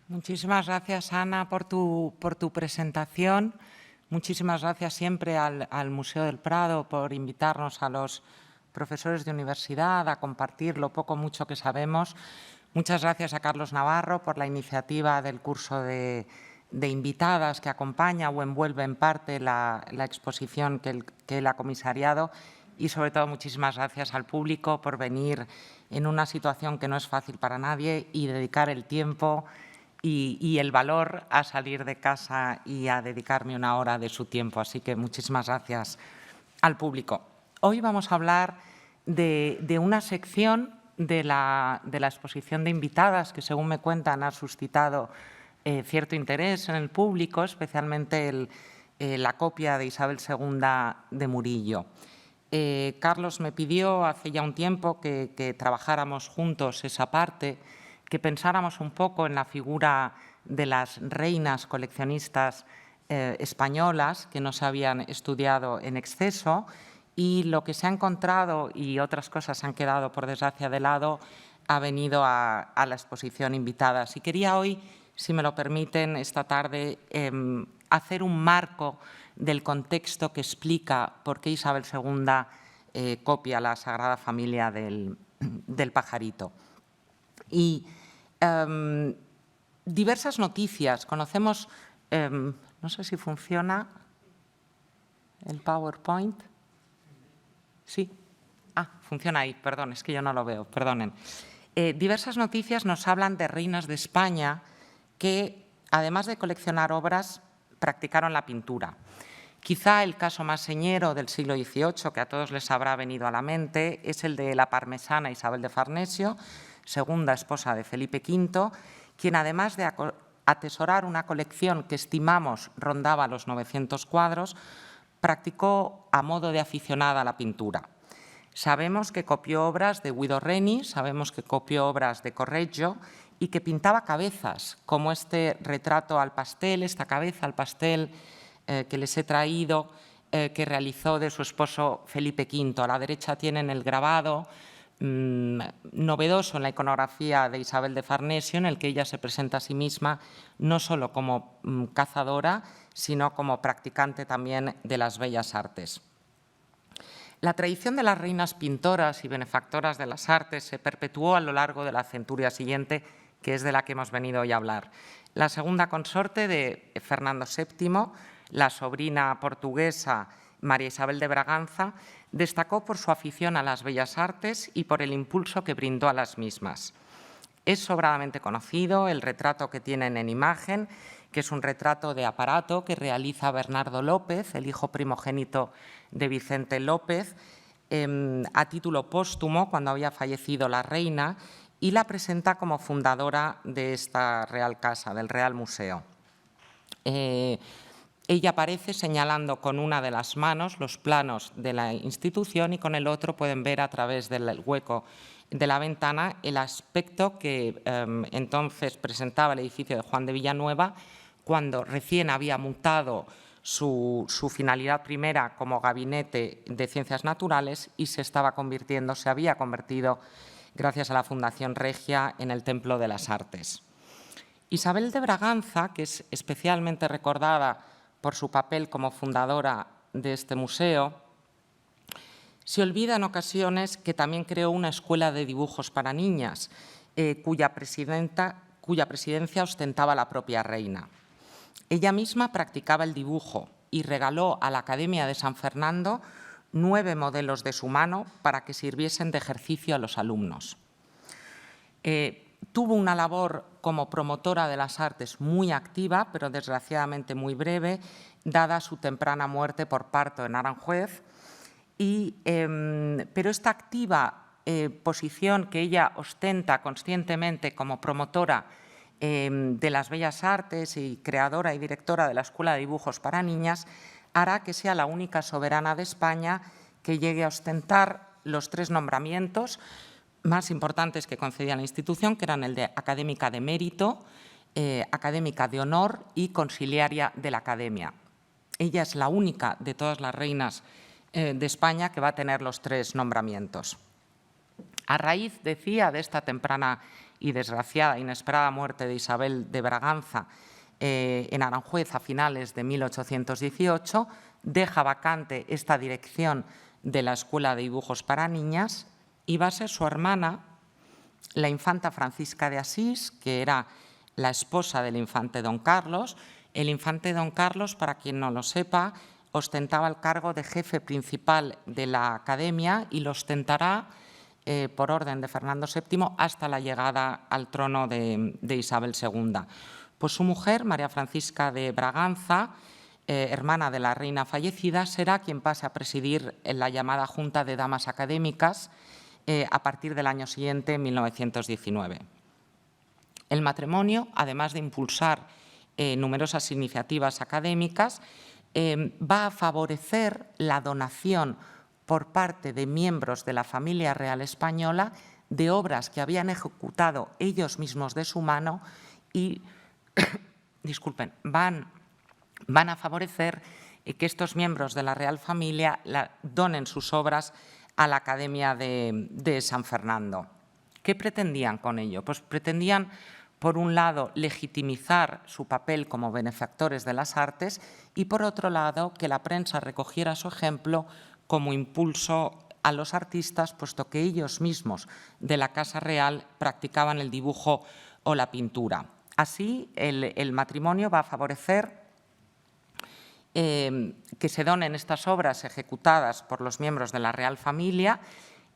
Muchísimas gracias, Ana, por tu presentación. Muchísimas gracias siempre al Museo del Prado por invitarnos a los profesores de universidad a compartir lo poco o mucho que sabemos. Muchas gracias a Carlos Navarro por la iniciativa del curso de invitadas que acompaña o envuelve en parte la exposición que él ha comisariado. Y, sobre todo, muchísimas gracias al público por venir en una situación que no es fácil para nadie y dedicar el tiempo y el valor a salir de casa y a dedicarme una hora de su tiempo. Así que muchísimas gracias al público. Hoy vamos a hablar de una sección de la exposición de invitadas que, según me cuentan, ha suscitado cierto interés en el público, especialmente la copia de Isabel II de Murillo. Carlos me pidió hace ya un tiempo que trabajáramos juntos esa parte, que pensáramos un poco en la figura de las reinas coleccionistas españolas que no se habían estudiado en exceso, y lo que se ha encontrado y otras cosas han quedado, por desgracia, de lado, ha venido a la exposición Invitadas. Y quería hoy, si me lo permiten, esta tarde, hacer un marco del contexto que explica por qué Isabel II copia la Sagrada Familia del pajarito. Y diversas noticias. Conocemos, no sé si funciona el PowerPoint. Sí. Funciona ahí, perdón, es que yo no lo veo, perdonen. Diversas noticias nos hablan de reinas de España que, además de coleccionar obras, practicaron la pintura. Quizá el caso más señero del siglo XVIII, que a todos les habrá venido a la mente, es el de la parmesana Isabel de Farnesio, segunda esposa de Felipe V, quien, además de atesorar una colección que estimamos rondaba los 900 cuadros, practicó a modo de aficionada la pintura. Sabemos que copió obras de Guido Reni, sabemos que copió obras de Correggio y que pintaba cabezas, como este retrato al pastel, esta cabeza al pastel que les he traído, que realizó de su esposo Felipe V. A la derecha tienen el grabado novedoso en la iconografía de Isabel de Farnesio, en el que ella se presenta a sí misma no solo como cazadora, sino como practicante también de las bellas artes. La tradición de las reinas pintoras y benefactoras de las artes se perpetuó a lo largo de la centuria siguiente, que es de la que hemos venido hoy a hablar. La segunda consorte de Fernando VII, la sobrina portuguesa María Isabel de Braganza, destacó por su afición a las bellas artes y por el impulso que brindó a las mismas. Es sobradamente conocido el retrato que tienen en imagen, que es un retrato de aparato que realiza Bernardo López, el hijo primogénito de Vicente López, a título póstumo, cuando había fallecido la reina, y la presenta como fundadora de esta Real Casa, del Real Museo. Ella aparece señalando con una de las manos los planos de la institución y con el otro pueden ver a través del hueco de la ventana el aspecto que entonces presentaba el edificio de Juan de Villanueva, cuando recién había mutado su finalidad primera como gabinete de ciencias naturales y se había convertido, gracias a la Fundación Regia, en el Templo de las Artes. Isabel de Braganza, que es especialmente recordada por su papel como fundadora de este museo, se olvida en ocasiones que también creó una escuela de dibujos para niñas, cuya presidencia ostentaba la propia reina. Ella misma practicaba el dibujo y regaló a la Academia de San Fernando 9 modelos de su mano para que sirviesen de ejercicio a los alumnos. Tuvo una labor como promotora de las artes muy activa, pero desgraciadamente muy breve, dada su temprana muerte por parto en Aranjuez. Pero esta activa posición que ella ostenta conscientemente como promotora de las bellas artes y creadora y directora de la Escuela de Dibujos para Niñas hará que sea la única soberana de España que llegue a ostentar los 3 nombramientos más importantes que concedía la institución, que eran el de académica de mérito, académica de honor y consiliaria de la Academia. Ella es la única de todas las reinas de España que va a tener los 3 nombramientos. A raíz, decía, de esta temprana y desgraciada, inesperada muerte de Isabel de Braganza en Aranjuez a finales de 1818, deja vacante esta dirección de la Escuela de Dibujos para Niñas y va a ser su hermana, la infanta Francisca de Asís, que era la esposa del infante don Carlos. El infante don Carlos, para quien no lo sepa, ostentaba el cargo de jefe principal de la Academia y lo ostentará por orden de Fernando VII hasta la llegada al trono de Isabel II. Pues su mujer, María Francisca de Braganza, hermana de la reina fallecida, será quien pase a presidir la llamada Junta de Damas Académicas a partir del año siguiente, 1919. El matrimonio, además de impulsar numerosas iniciativas académicas, va a favorecer la donación por parte de miembros de la familia real española de obras que habían ejecutado ellos mismos de su mano y disculpen, van a favorecer que estos miembros de la Real Familia donen sus obras a la Academia de San Fernando. ¿Qué pretendían con ello? Pues pretendían, por un lado, legitimizar su papel como benefactores de las artes y, por otro lado, que la prensa recogiera su ejemplo como impulso a los artistas, puesto que ellos mismos de la Casa Real practicaban el dibujo o la pintura. Así, el matrimonio va a favorecer que se donen estas obras ejecutadas por los miembros de la Real Familia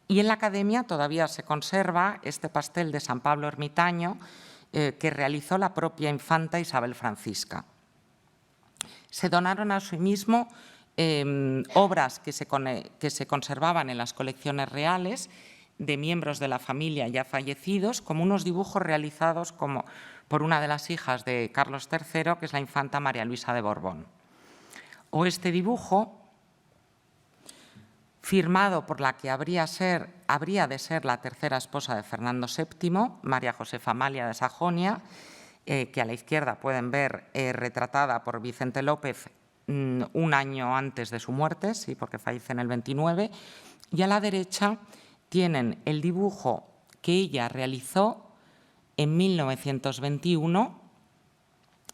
y en la Academia todavía se conserva este pastel de San Pablo Ermitaño que realizó la propia infanta Isabel Francisca. Se donaron asimismo obras que se conservaban en las colecciones reales de miembros de la familia ya fallecidos, como unos dibujos realizados por una de las hijas de Carlos III, que es la infanta María Luisa de Borbón. O este dibujo, firmado por la que habría de ser la tercera esposa de Fernando VII, María Josefa Amalia de Sajonia, que a la izquierda pueden ver retratada por Vicente López un año antes de su muerte, sí, porque fallece en el 29, y a la derecha tienen el dibujo que ella realizó en 1921,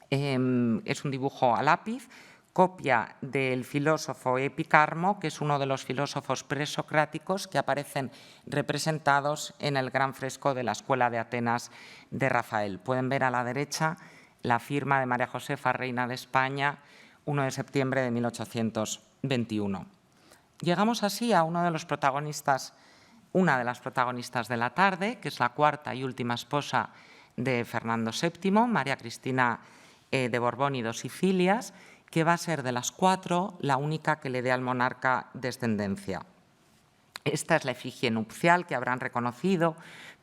es un dibujo a lápiz, copia del filósofo Epicarmo, que es uno de los filósofos presocráticos que aparecen representados en el gran fresco de la Escuela de Atenas de Rafael. Pueden ver a la derecha la firma de María Josefa, reina de España, 1 de septiembre de 1821. Llegamos así a una de las protagonistas de la tarde, que es la cuarta y última esposa de Fernando VII, María Cristina de Borbón y dos Sicilias, que va a ser de las cuatro la única que le dé al monarca descendencia. Esta es la efigie nupcial que habrán reconocido,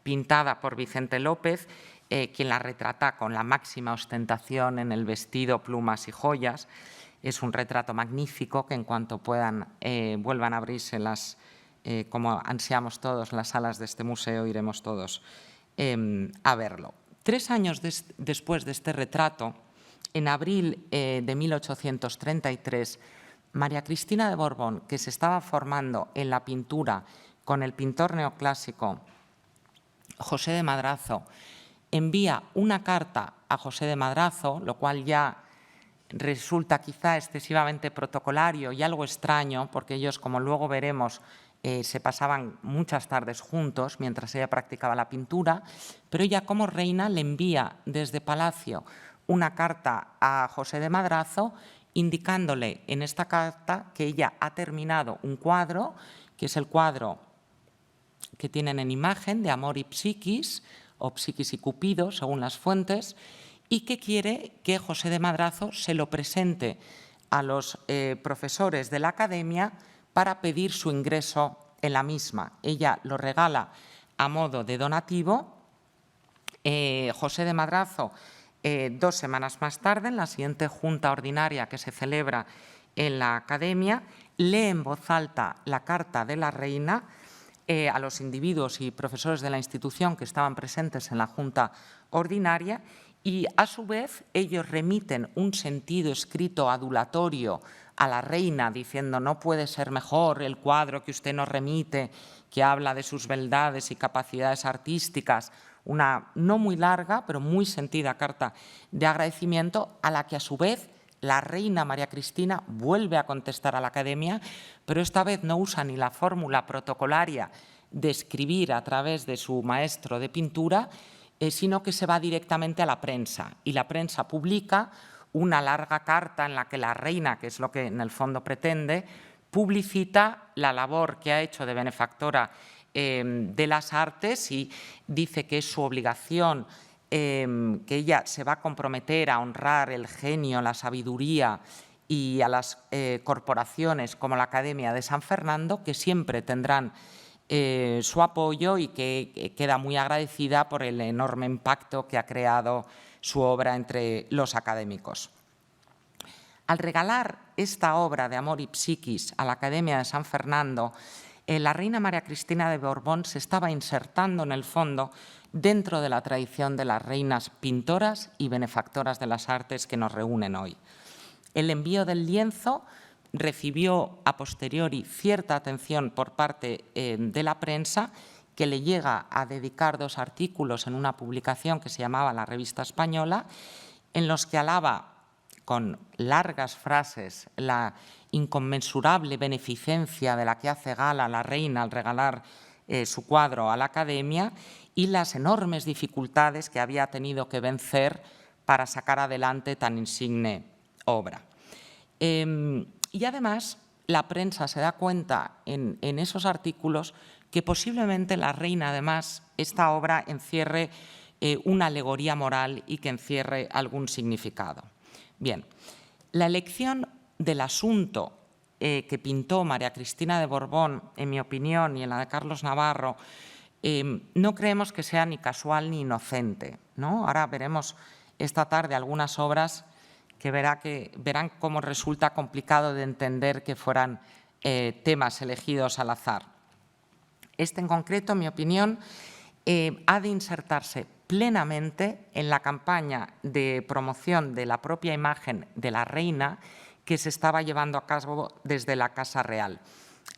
pintada por Vicente López, quien la retrata con la máxima ostentación en el vestido, plumas y joyas. Es un retrato magnífico que en cuanto puedan vuelvan a abrirse como ansiamos todos, las salas de este museo, iremos todos a verlo. 3 años después de este retrato, en abril de 1833, María Cristina de Borbón, que se estaba formando en la pintura con el pintor neoclásico José de Madrazo, envía una carta a José de Madrazo, lo cual ya resulta quizá excesivamente protocolario y algo extraño, porque ellos, como luego veremos, se pasaban muchas tardes juntos mientras ella practicaba la pintura, pero ella como reina le envía desde Palacio una carta a José de Madrazo indicándole en esta carta que ella ha terminado un cuadro, que es el cuadro que tienen en imagen de Amor y Psiquis, o Psiquis y Cupido, según las fuentes, y que quiere que José de Madrazo se lo presente a los profesores de la Academia para pedir su ingreso en la misma. Ella lo regala a modo de donativo. José de Madrazo, 2 semanas más tarde, en la siguiente junta ordinaria que se celebra en la Academia, lee en voz alta la carta de la reina a los individuos y profesores de la institución que estaban presentes en la junta ordinaria y, a su vez, ellos remiten un sentido escrito adulatorio a la reina diciendo no puede ser mejor el cuadro que usted nos remite que habla de sus beldades y capacidades artísticas, una no muy larga, pero muy sentida carta de agradecimiento, a la que a su vez la reina María Cristina vuelve a contestar a la Academia, pero esta vez no usa ni la fórmula protocolaria de escribir a través de su maestro de pintura, sino que se va directamente a la prensa, y la prensa publica una larga carta en la que la reina, que es lo que en el fondo pretende, publicita la labor que ha hecho de benefactora de las artes y dice que es su obligación, que ella se va a comprometer a honrar el genio, la sabiduría y a las corporaciones como la Academia de San Fernando, que siempre tendrán su apoyo y que queda muy agradecida por el enorme impacto que ha creado su obra entre los académicos. Al regalar esta obra de Amor y Psiquis a la Academia de San Fernando, la reina María Cristina de Borbón se estaba insertando en el fondo dentro de la tradición de las reinas pintoras y benefactoras de las artes que nos reúnen hoy. El envío del lienzo recibió a posteriori cierta atención por parte de la prensa, que le llega a dedicar 2 artículos en una publicación que se llamaba La Revista Española, en los que alaba con largas frases la inconmensurable beneficencia de la que hace gala la reina al regalar su cuadro a la Academia y las enormes dificultades que había tenido que vencer para sacar adelante tan insigne obra. Y además, la prensa se da cuenta en esos artículos que posiblemente la reina, además, esta obra encierre una alegoría moral y que encierre algún significado. Bien, la elección del asunto que pintó María Cristina de Borbón, en mi opinión, y en la de Carlos Navarro, no creemos que sea ni casual ni inocente, ¿no? Ahora veremos esta tarde algunas obras que verán cómo resulta complicado de entender que fueran temas elegidos al azar. Este en concreto, en mi opinión, ha de insertarse plenamente en la campaña de promoción de la propia imagen de la reina que se estaba llevando a cabo desde la Casa Real.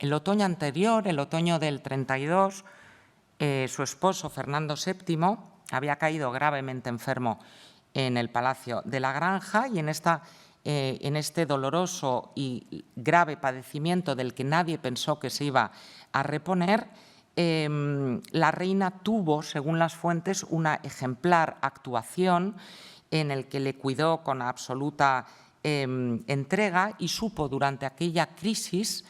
El otoño anterior, el otoño del 32, su esposo, Fernando VII, había caído gravemente enfermo en el Palacio de la Granja y en este doloroso y grave padecimiento del que nadie pensó que se iba a reponer, la reina tuvo, según las fuentes, una ejemplar actuación en el que le cuidó con absoluta entrega y supo durante aquella crisis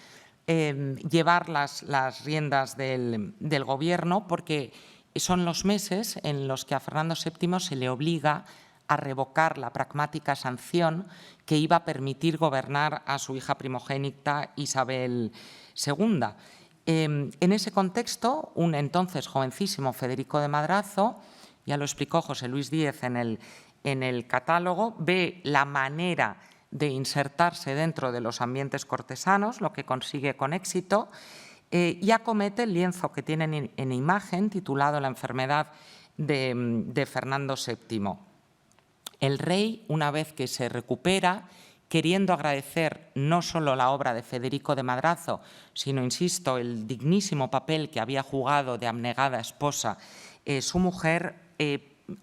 llevar las riendas del gobierno, porque son los meses en los que a Fernando VII se le obliga a revocar la pragmática sanción que iba a permitir gobernar a su hija primogénita Isabel II. En ese contexto, un entonces jovencísimo Federico de Madrazo, ya lo explicó José Luis Díez en el catálogo, ve la manera de insertarse dentro de los ambientes cortesanos, lo que consigue con éxito, y acomete el lienzo que tienen en imagen, titulado La enfermedad de Fernando VII. El rey, una vez que se recupera, queriendo agradecer no solo la obra de Federico de Madrazo, sino, insisto, el dignísimo papel que había jugado de abnegada esposa su mujer,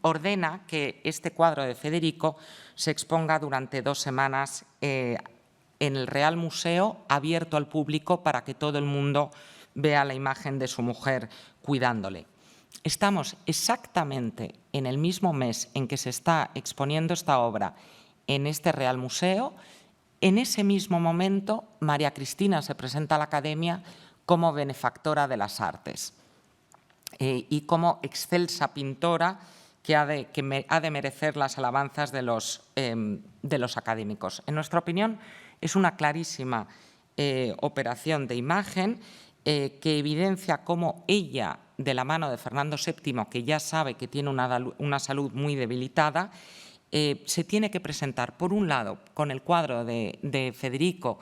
ordena que este cuadro de Federico se exponga durante 2 semanas en el Real Museo, abierto al público para que todo el mundo vea la imagen de su mujer cuidándole. Estamos exactamente en el mismo mes en que se está exponiendo esta obra en este Real Museo. En ese mismo momento, María Cristina se presenta a la Academia como benefactora de las artes y como excelsa pintora que ha de merecer las alabanzas de los académicos. En nuestra opinión, es una clarísima operación de imagen que evidencia cómo ella, de la mano de Fernando VII, que ya sabe que tiene una salud muy debilitada, se tiene que presentar, por un lado, con el cuadro de Federico,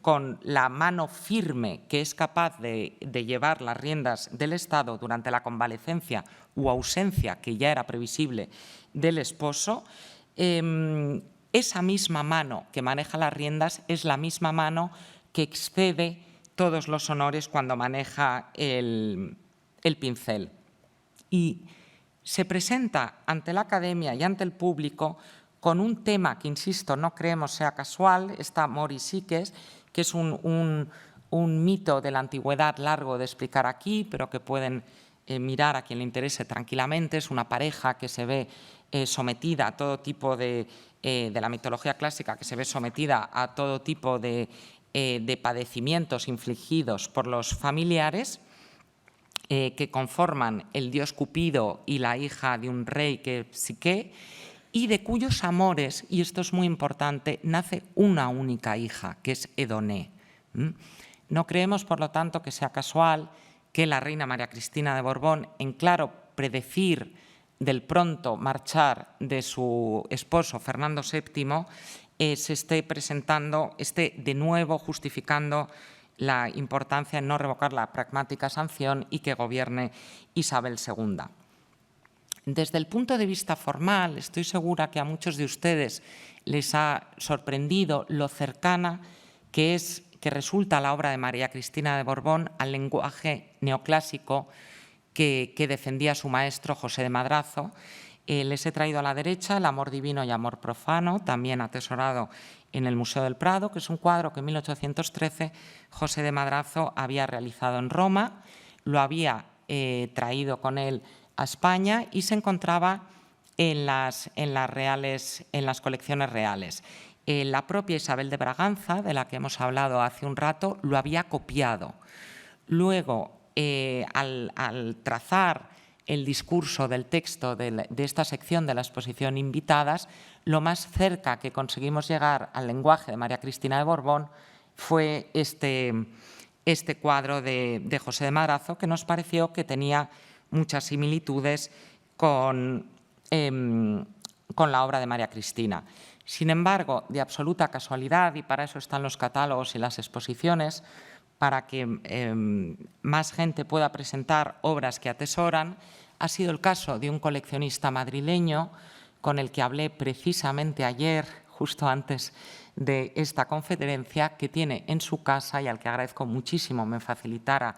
con la mano firme que es capaz de llevar las riendas del Estado durante la convalecencia u ausencia, que ya era previsible, del esposo. Esa misma mano que maneja las riendas es la misma mano que excede todos los honores cuando maneja el pincel. Y se presenta ante la academia y ante el público con un tema que, insisto, no creemos sea casual, esta Mori Psiques, que es un mito de la antigüedad largo de explicar aquí, pero que pueden mirar a quien le interese tranquilamente. Es una pareja que se ve sometida a todo tipo de la mitología clásica, que se ve sometida a todo tipo de padecimientos infligidos por los familiares, que conforman el dios Cupido y la hija de un rey que es Psique, y de cuyos amores, y esto es muy importante, nace una única hija, que es Edoné. No creemos, por lo tanto, que sea casual que la reina María Cristina de Borbón, en claro predecir del pronto marchar de su esposo Fernando VII, se esté presentando, esté de nuevo justificando la importancia en no revocar la pragmática sanción y que gobierne Isabel II. Desde el punto de vista formal, estoy segura que a muchos de ustedes les ha sorprendido lo cercana que resulta la obra de María Cristina de Borbón al lenguaje neoclásico que defendía su maestro José de Madrazo. Les he traído a la derecha El amor divino y amor profano, también atesorado en el Museo del Prado, que es un cuadro que en 1813 José de Madrazo había realizado en Roma, lo había traído con él a España y se encontraba en las colecciones reales. La propia Isabel de Braganza, de la que hemos hablado hace un rato, lo había copiado. Luego, al trazar el discurso del texto de esta sección de la exposición Invitadas, lo más cerca que conseguimos llegar al lenguaje de María Cristina de Borbón fue este cuadro de José de Madrazo, que nos pareció que tenía muchas similitudes con la obra de María Cristina. Sin embargo, de absoluta casualidad, y para eso están los catálogos y las exposiciones, para que más gente pueda presentar obras que atesoran, ha sido el caso de un coleccionista madrileño con el que hablé precisamente ayer, justo antes de esta conferencia, que tiene en su casa, y al que agradezco muchísimo me facilitara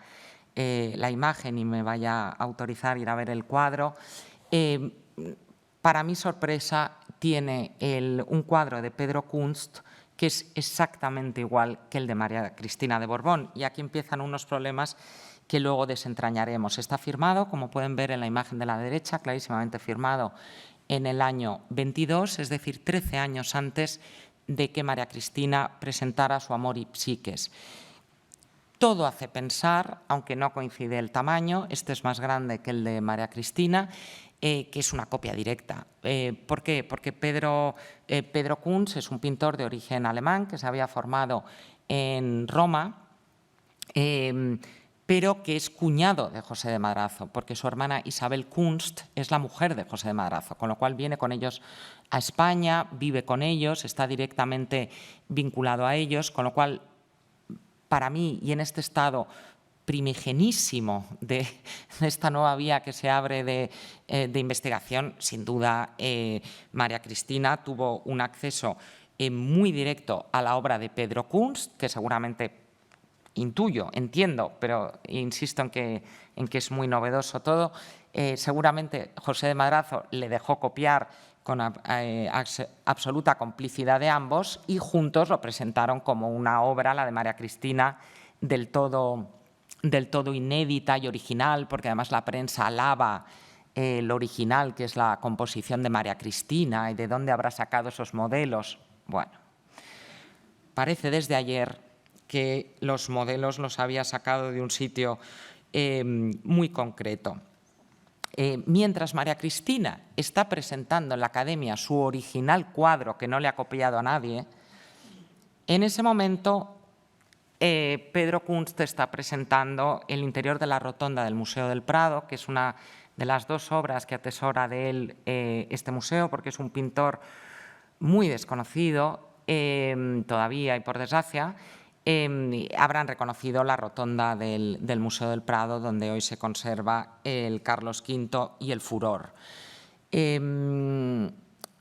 la imagen y me vaya a autorizar ir a ver el cuadro. Para mi sorpresa, tiene un cuadro de Pedro Kunst que es exactamente igual que el de María Cristina de Borbón. Y aquí empiezan unos problemas que luego desentrañaremos. Está firmado, como pueden ver en la imagen de la derecha, clarísimamente firmado en el año 22, es decir, 13 años antes de que María Cristina presentara su Amor y Psiques. Todo hace pensar, aunque no coincide el tamaño, este es más grande que el de María Cristina, que es una copia directa. ¿Por qué? Porque Pedro Kunz es un pintor de origen alemán que se había formado en Roma, pero que es cuñado de José de Madrazo, porque su hermana Isabel Kunst es la mujer de José de Madrazo, con lo cual viene con ellos a España, vive con ellos, está directamente vinculado a ellos, con lo cual, para mí, y en este estado primigenísimo de esta nueva vía que se abre de investigación, sin duda María Cristina tuvo un acceso muy directo a la obra de Pedro Kunst, que seguramente intuyo, entiendo, pero insisto en que es muy novedoso todo. Seguramente José de Madrazo le dejó copiar con absoluta complicidad de ambos y juntos lo presentaron como una obra, la de María Cristina, del todo inédita y original, porque además la prensa alaba lo original, que es la composición de María Cristina y de dónde habrá sacado esos modelos. Bueno, parece desde ayer que los modelos los había sacado de un sitio muy concreto. Mientras María Cristina está presentando en la Academia su original cuadro, que no le ha copiado a nadie, en ese momento Pedro Kunst está presentando el interior de la rotonda del Museo del Prado, que es una de las dos obras que atesora de él este museo, porque es un pintor muy desconocido todavía y por desgracia. Habrán reconocido la rotonda del Museo del Prado, donde hoy se conserva el Carlos V y el Furor.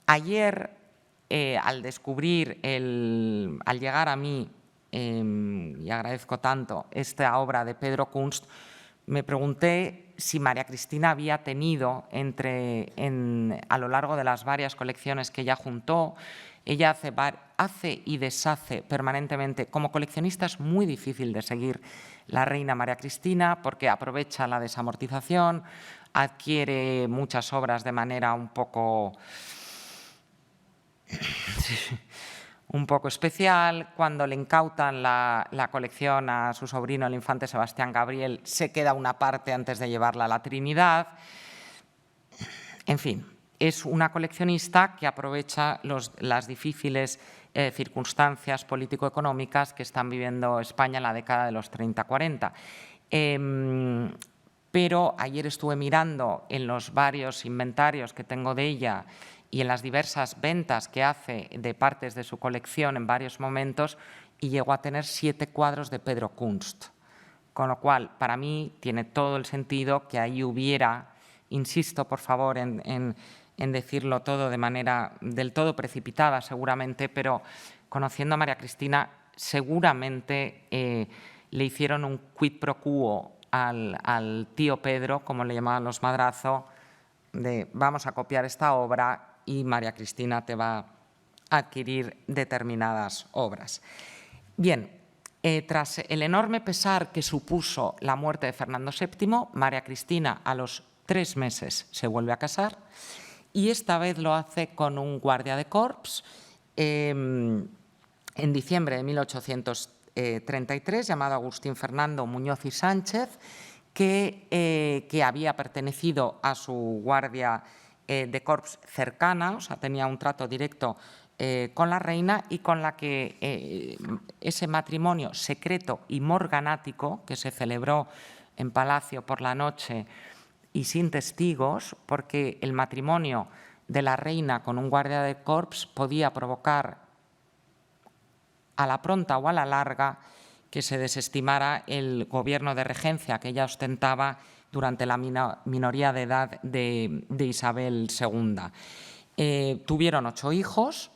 Ayer, al llegar a mí y agradezco tanto esta obra de Pedro Kunst, me pregunté si María Cristina había tenido a lo largo de las varias colecciones que ella juntó. Ella hace y deshace permanentemente. Como coleccionista es muy difícil de seguir la reina María Cristina porque aprovecha la desamortización, adquiere muchas obras de manera un poco especial. Cuando le incautan la colección a su sobrino, el infante Sebastián Gabriel, se queda una parte antes de llevarla a la Trinidad. En fin, es una coleccionista que aprovecha las difíciles circunstancias político-económicas que están viviendo España en la década de los 30-40. Pero ayer estuve mirando en los varios inventarios que tengo de ella y en las diversas ventas que hace de partes de su colección en varios momentos, y llegó a tener 7 cuadros de Pedro Kunst. Con lo cual, para mí, tiene todo el sentido que ahí hubiera, insisto, por favor, en decirlo todo de manera del todo precipitada, seguramente, pero conociendo a María Cristina, seguramente le hicieron un quid pro quo al tío Pedro, como le llamaban los Madrazo, de vamos a copiar esta obra y María Cristina te va a adquirir determinadas obras. Bien, tras el enorme pesar que supuso la muerte de Fernando VII, María Cristina a los 3 meses se vuelve a casar y esta vez lo hace con un guardia de corps en diciembre de 1833, llamado Agustín Fernando Muñoz y Sánchez, que había pertenecido a su guardia de corps cercana, o sea, tenía un trato directo con la reina y con la que ese matrimonio secreto y morganático que se celebró en Palacio por la noche y sin testigos, porque el matrimonio de la reina con un guardia de corps podía provocar a la pronta o a la larga que se desestimara el gobierno de regencia que ella ostentaba durante la minoría de edad de Isabel II. Tuvieron 8 hijos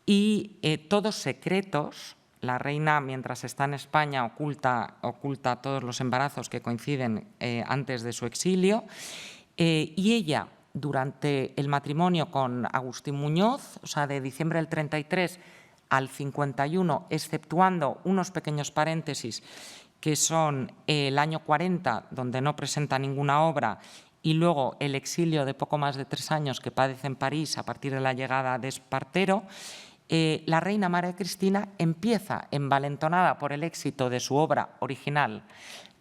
y todos secretos. La reina, mientras está en España, oculta todos los embarazos que coinciden antes de su exilio. Y ella, durante el matrimonio con Agustín Muñoz, o sea, de diciembre del 33 al 51, exceptuando unos pequeños paréntesis, que son el año 40, donde no presenta ninguna obra, y luego el exilio de poco más de 3 años que padece en París a partir de la llegada de Espartero, la reina María Cristina empieza, envalentonada por el éxito de su obra original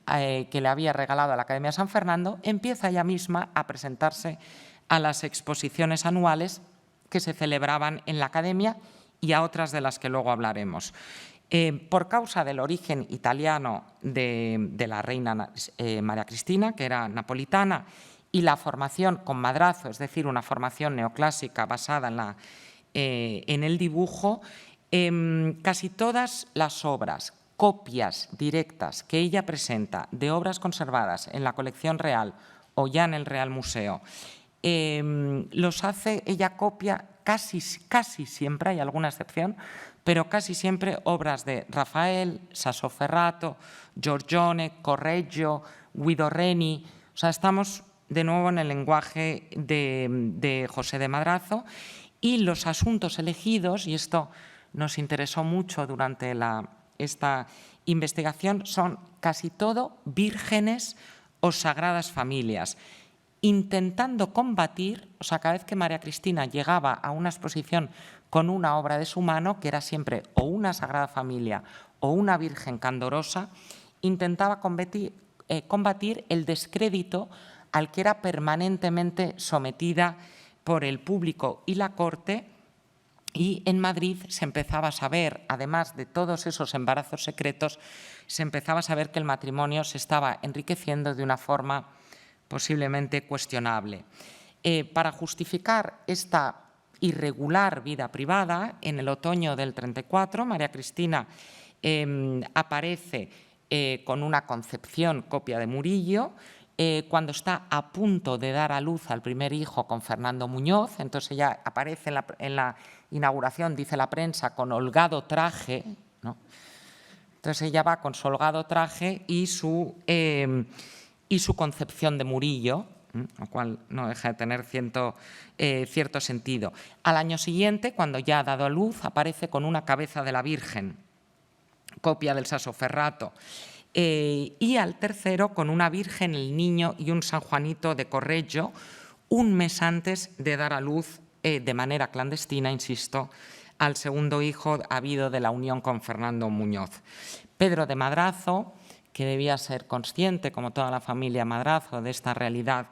que le había regalado a la Academia de San Fernando, empieza ella misma a presentarse a las exposiciones anuales que se celebraban en la Academia y a otras de las que luego hablaremos. Por causa del origen italiano de la reina María Cristina, que era napolitana, y la formación con Madrazo, es decir, una formación neoclásica basada en el dibujo, casi todas las obras, copias directas que ella presenta de obras conservadas en la colección real o ya en el Real Museo, los hace, ella copia casi siempre, hay alguna excepción, pero casi siempre obras de Rafael, Sassoferrato, Giorgione, Correggio, Guido Reni. O sea, estamos de nuevo en el lenguaje de José de Madrazo, y los asuntos elegidos, y esto nos interesó mucho durante esta investigación, son casi todo vírgenes o sagradas familias, intentando combatir, o sea, cada vez que María Cristina llegaba a una exposición con una obra de su mano, que era siempre o una Sagrada Familia o una Virgen candorosa, intentaba combatir el descrédito al que era permanentemente sometida por el público y la corte, y en Madrid se empezaba a saber, además de todos esos embarazos secretos, se empezaba a saber que el matrimonio se estaba enriqueciendo de una forma posiblemente cuestionable. Para justificar esta irregular vida privada, en el otoño del 34, María Cristina aparece con una Concepción, copia de Murillo, cuando está a punto de dar a luz al primer hijo con Fernando Muñoz. Entonces ella aparece en la inauguración, dice la prensa, con holgado traje, ¿no? Entonces ella va con su holgado traje y su concepción de Murillo, lo cual no deja de tener cierto sentido. Al año siguiente, cuando ya ha dado a luz, aparece con una cabeza de la Virgen, copia del Sassoferrato, y al tercero con una Virgen, el Niño y un San Juanito de Correggio, un mes antes de dar a luz de manera clandestina, insisto, al segundo hijo habido de la unión con Fernando Muñoz. Pedro de Madrazo, que debía ser consciente, como toda la familia Madrazo, de esta realidad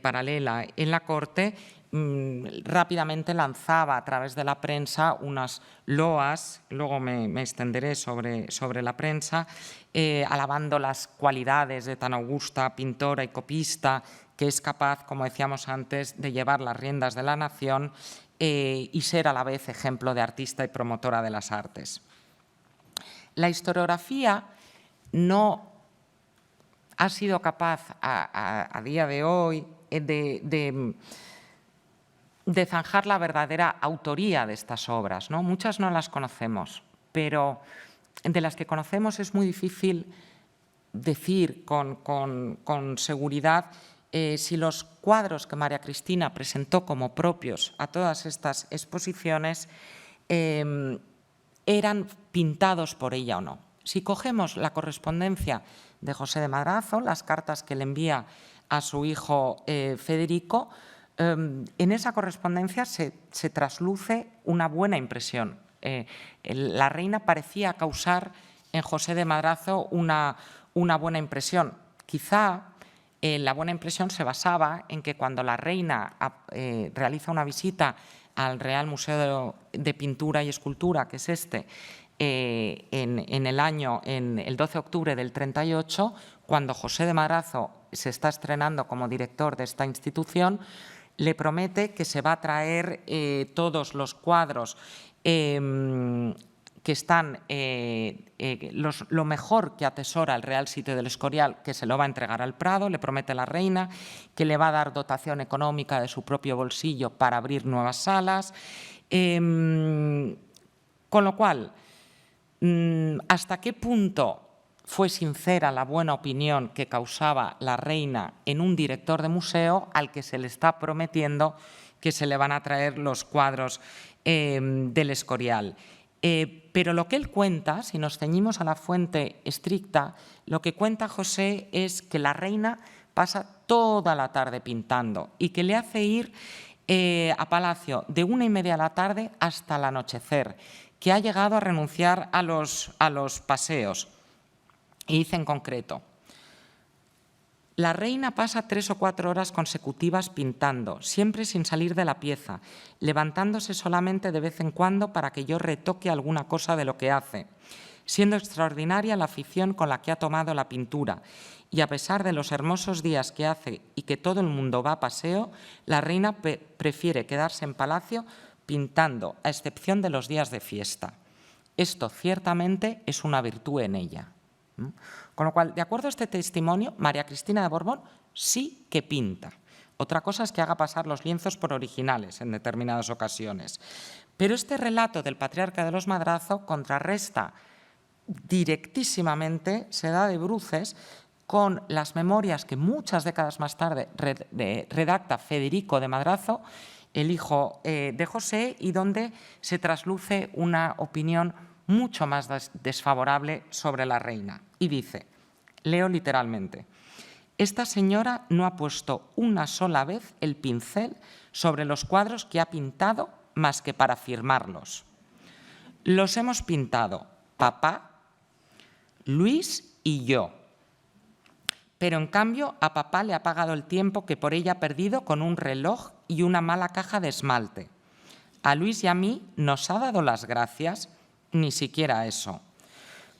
paralela en la corte, rápidamente lanzaba a través de la prensa unas loas, luego me extenderé sobre la prensa, alabando las cualidades de tan augusta pintora y copista, que es capaz, como decíamos antes, de llevar las riendas de la nación y ser a la vez ejemplo de artista y promotora de las artes. La historiografía no ha sido capaz a día de hoy de zanjar la verdadera autoría de estas obras, ¿no? Muchas no las conocemos, pero de las que conocemos es muy difícil decir con seguridad si los cuadros que María Cristina presentó como propios a todas estas exposiciones eran pintados por ella o no. Si cogemos la correspondencia de José de Madrazo, las cartas que le envía a su hijo Federico, en esa correspondencia se trasluce una buena impresión. La reina parecía causar en José de Madrazo una buena impresión. Quizá la buena impresión se basaba en que cuando la reina realiza una visita al Real Museo de Pintura y Escultura, que es en el 12 de octubre del 38, cuando José de Madrazo se está estrenando como director de esta institución, le promete que se va a traer todos los cuadros que están, lo mejor que atesora el Real Sitio del Escorial, que se lo va a entregar al Prado, le promete la reina, que le va a dar dotación económica de su propio bolsillo para abrir nuevas salas. Con lo cual, ¿hasta qué punto fue sincera la buena opinión que causaba la reina en un director de museo al que se le está prometiendo que se le van a traer los cuadros del Escorial? Pero lo que él cuenta, si nos ceñimos a la fuente estricta, lo que cuenta José es que la reina pasa toda la tarde pintando y que le hace ir a Palacio de 1:30 de la tarde hasta el anochecer, que ha llegado a renunciar a los paseos. Y dice en concreto: la reina pasa 3 o 4 horas consecutivas pintando, siempre sin salir de la pieza, levantándose solamente de vez en cuando para que yo retoque alguna cosa de lo que hace, siendo extraordinaria la afición con la que ha tomado la pintura, y a pesar de los hermosos días que hace y que todo el mundo va a paseo, la reina prefiere quedarse en palacio pintando, a excepción de los días de fiesta. Esto ciertamente es una virtud en ella. Con lo cual, de acuerdo a este testimonio, María Cristina de Borbón sí que pinta. Otra cosa es que haga pasar los lienzos por originales en determinadas ocasiones. Pero este relato del patriarca de los Madrazo contrarresta directísimamente, se da de bruces con las memorias que muchas décadas más tarde redacta Federico de Madrazo, el hijo de José, y donde se trasluce una opinión mucho más desfavorable sobre la reina. Y dice, leo literalmente: esta señora no ha puesto una sola vez el pincel sobre los cuadros que ha pintado más que para firmarlos. Los hemos pintado papá, Luis y yo. Pero en cambio a papá le ha pagado el tiempo que por ella ha perdido con un reloj y una mala caja de esmalte. A Luis y a mí nos ha dado las gracias, ni siquiera eso.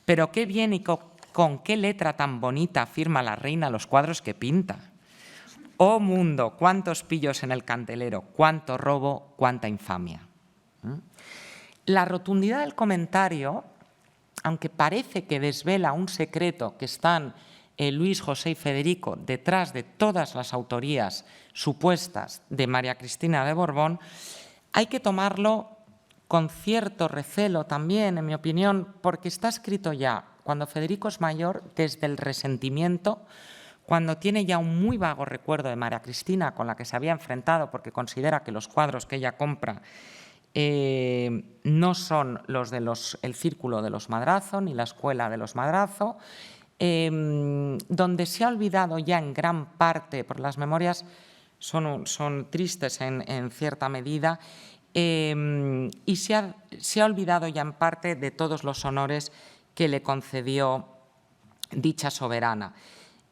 Pero qué bien y con qué letra tan bonita firma la reina los cuadros que pinta. Oh mundo, cuántos pillos en el candelero, cuánto robo, cuánta infamia. La rotundidad del comentario, aunque parece que desvela un secreto que están Luis, José y Federico detrás de todas las autorías supuestas de María Cristina de Borbón, hay que tomarlo con cierto recelo también, en mi opinión, porque está escrito ya cuando Federico es mayor, desde el resentimiento, cuando tiene ya un muy vago recuerdo de María Cristina con la que se había enfrentado porque considera que los cuadros que ella compra no son los del Círculo de los Madrazo ni la Escuela de los Madrazo, donde se ha olvidado ya en gran parte, por las memorias son tristes en cierta medida, y se ha olvidado ya en parte de todos los honores que le concedió dicha soberana.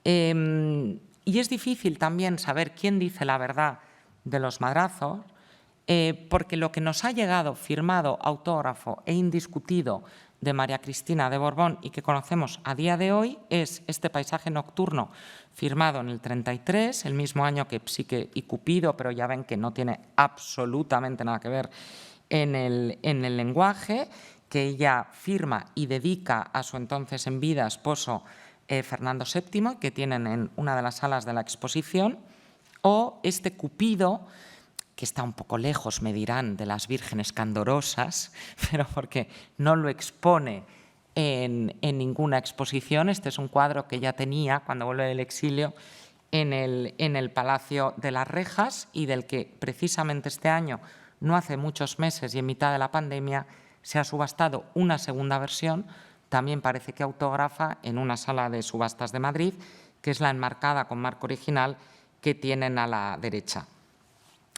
Y es difícil también saber quién dice la verdad de los Madrazos, porque lo que nos ha llegado firmado, autógrafo e indiscutido de María Cristina de Borbón y que conocemos a día de hoy es este paisaje nocturno firmado en el 33, el mismo año que Psique y Cupido, pero ya ven que no tiene absolutamente nada que ver en el lenguaje, que ella firma y dedica a su entonces en vida esposo Fernando VII, que tienen en una de las salas de la exposición, o este Cupido, que está un poco lejos, me dirán, de las vírgenes candorosas, pero porque no lo expone en ninguna exposición. Este es un cuadro que ya tenía cuando vuelve del exilio en el Palacio de las Rejas y del que precisamente este año, no hace muchos meses y en mitad de la pandemia, se ha subastado una segunda versión, también parece que autógrafa, en una sala de subastas de Madrid, que es la enmarcada con marco original que tienen a la derecha.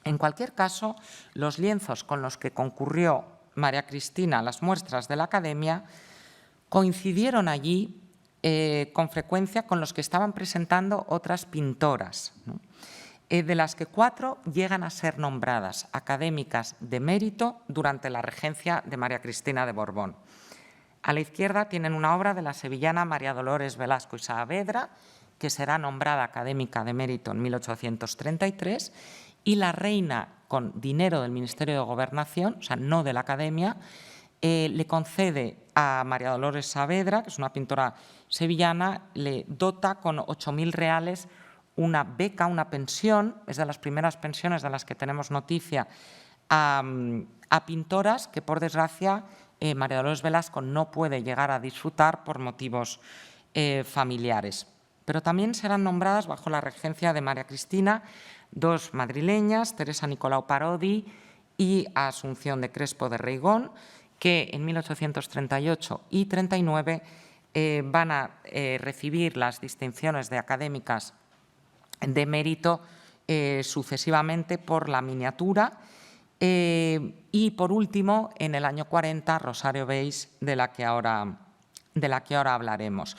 En cualquier caso, los lienzos con los que concurrió María Cristina a las muestras de la Academia coincidieron allí con frecuencia con los que estaban presentando otras pintoras, ¿no? De las que 4 llegan a ser nombradas académicas de mérito durante la regencia de María Cristina de Borbón. A la izquierda tienen una obra de la sevillana María Dolores Velasco y Saavedra, que será nombrada académica de mérito en 1833, y la reina, con dinero del Ministerio de Gobernación, o sea, no de la Academia, le concede a María Dolores Saavedra, que es una pintora sevillana, le dota con 8.000 reales una beca, una pensión, es de las primeras pensiones de las que tenemos noticia, a pintoras que, por desgracia, María Dolores Velasco no puede llegar a disfrutar por motivos familiares. Pero también serán nombradas, bajo la regencia de María Cristina, 2 madrileñas, Teresa Nicolau Parodi y Asunción de Crespo de Reigón, que en 1838 y 39 van a recibir las distinciones de académicas de mérito sucesivamente por la miniatura, y por último, en el año 40, Rosario Beis, de la que ahora hablaremos.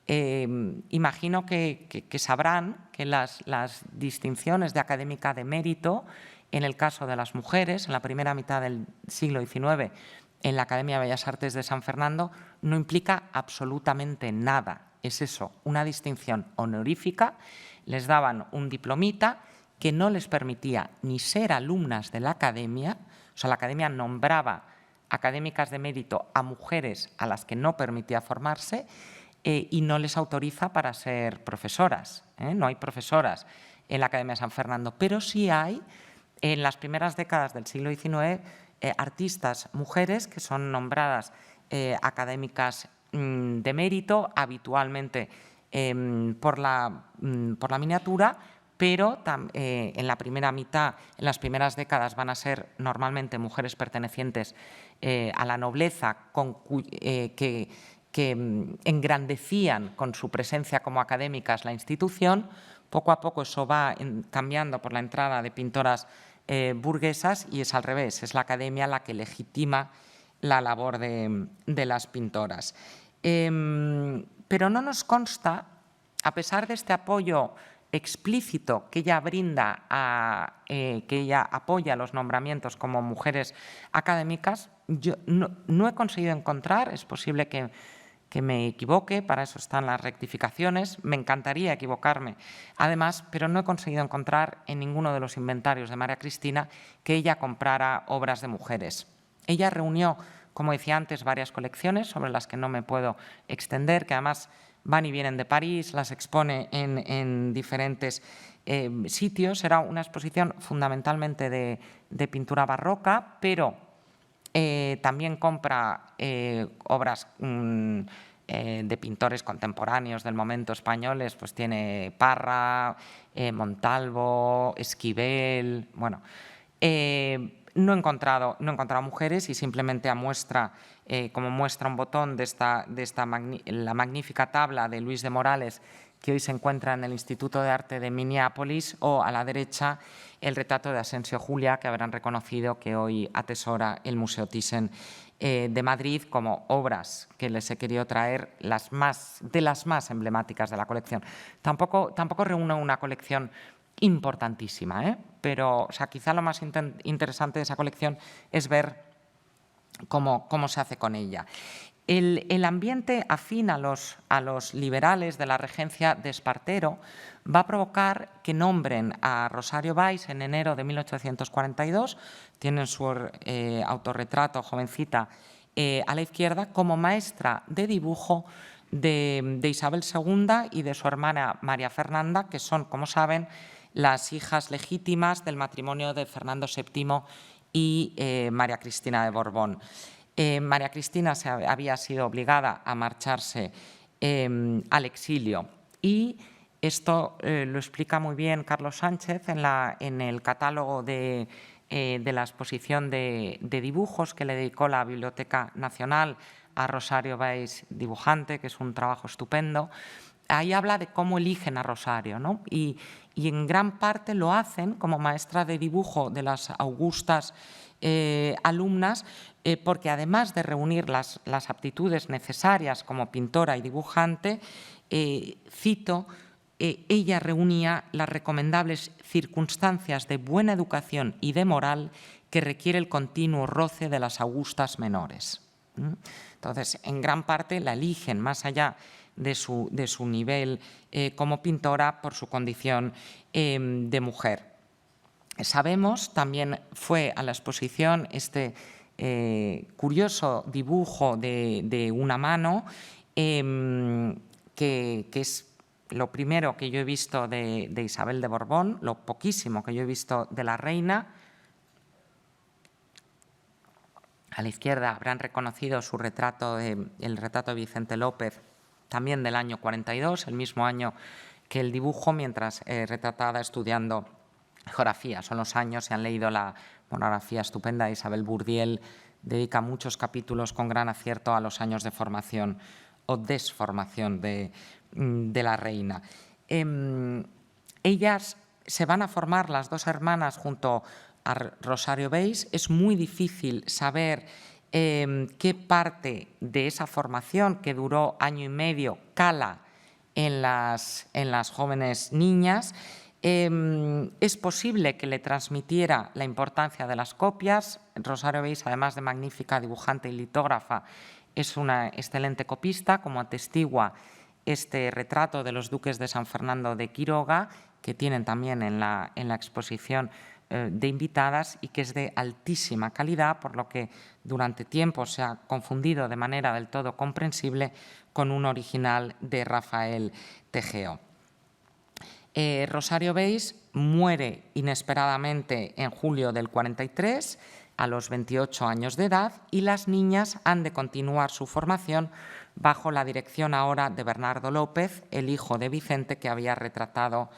Imagino que sabrán que las distinciones de académica de mérito, en el caso de las mujeres, en la primera mitad del siglo XIX, en la Academia de Bellas Artes de San Fernando, no implica absolutamente nada. Es eso, una distinción honorífica. Les daban un diplomita que no les permitía ni ser alumnas de la Academia, o sea, la Academia nombraba académicas de mérito a mujeres a las que no permitía formarse, y no les autoriza para ser profesoras. No hay profesoras en la Academia de San Fernando, pero sí hay, en las primeras décadas del siglo XIX, artistas mujeres que son nombradas académicas de mérito, habitualmente por la miniatura, pero en la primera mitad, en las primeras décadas, van a ser normalmente mujeres pertenecientes a la nobleza que engrandecían con su presencia como académicas la institución. Poco a poco eso va cambiando por la entrada de pintoras burguesas y es al revés, es la Academia la que legitima la labor de las pintoras. Pero no nos consta, a pesar de este apoyo explícito que ella brinda, que ella apoya los nombramientos como mujeres académicas, yo no he conseguido encontrar, es posible que me equivoque, para eso están las rectificaciones, me encantaría equivocarme además, pero no he conseguido encontrar en ninguno de los inventarios de María Cristina que ella comprara obras de mujeres. Ella reunió, como decía antes, varias colecciones sobre las que no me puedo extender, que además van y vienen de París, las expone en diferentes sitios. Era una exposición fundamentalmente de pintura barroca, pero también compra obras de pintores contemporáneos del momento españoles, pues tiene Parra, Montalvo, Esquivel, bueno. No he encontrado mujeres y simplemente como muestra un botón de la magnífica tabla de Luis de Morales que hoy se encuentra en el Instituto de Arte de Minneapolis, o a la derecha el retrato de Asensio Julia, que habrán reconocido que hoy atesora el Museo Thyssen de Madrid como obras que les he querido traer de las más emblemáticas de la colección. Tampoco reúno una colección importantísima, pero quizá lo más interesante de esa colección es ver cómo se hace con ella. El ambiente afín a los liberales de la regencia de Espartero va a provocar que nombren a Rosario Valls en enero de 1842, tienen su autorretrato, jovencita, a la izquierda, como maestra de dibujo de Isabel II y de su hermana María Fernanda, que son, como saben, las hijas legítimas del matrimonio de Fernando VII y María Cristina de Borbón. María Cristina había sido obligada a marcharse al exilio, y esto lo explica muy bien Carlos Sánchez en el catálogo de la exposición de dibujos que le dedicó la Biblioteca Nacional a Rosario Valls dibujante, que es un trabajo estupendo. Ahí habla de cómo eligen a Rosario, ¿no? Y en gran parte lo hacen como maestra de dibujo de las augustas alumnas, porque además de reunir las aptitudes necesarias como pintora y dibujante, cito, ella reunía las recomendables circunstancias de buena educación y de moral que requiere el continuo roce de las augustas menores. Entonces, en gran parte la eligen más allá de su nivel como pintora por su condición de mujer. Sabemos, también fue a la exposición este curioso dibujo de una mano, que es lo primero que yo he visto de Isabel de Borbón, lo poquísimo que yo he visto de la reina. A la izquierda habrán reconocido su retrato, el retrato de Vicente López, también del año 42, el mismo año que el dibujo, mientras retratada estudiando geografía. Son los años, se han leído la monografía estupenda de Isabel Bourdiel, dedica muchos capítulos con gran acierto a los años de formación o desformación de la reina. Ellas se van a formar, las dos hermanas, junto a Rosario Valls. Es muy difícil saber qué parte de esa formación, que duró año y medio, cala en las jóvenes niñas. Es posible que le transmitiera la importancia de las copias. Rosario Valls, además de magnífica dibujante y litógrafa, es una excelente copista, como atestigua este retrato de los duques de San Fernando de Quiroga, que tienen también en la exposición de invitadas, y que es de altísima calidad, por lo que durante tiempo se ha confundido de manera del todo comprensible con un original de Rafael Tegeo. Rosario Valls muere inesperadamente en julio del 43, a los 28 años de edad, y las niñas han de continuar su formación bajo la dirección ahora de Bernardo López, el hijo de Vicente, que había retratado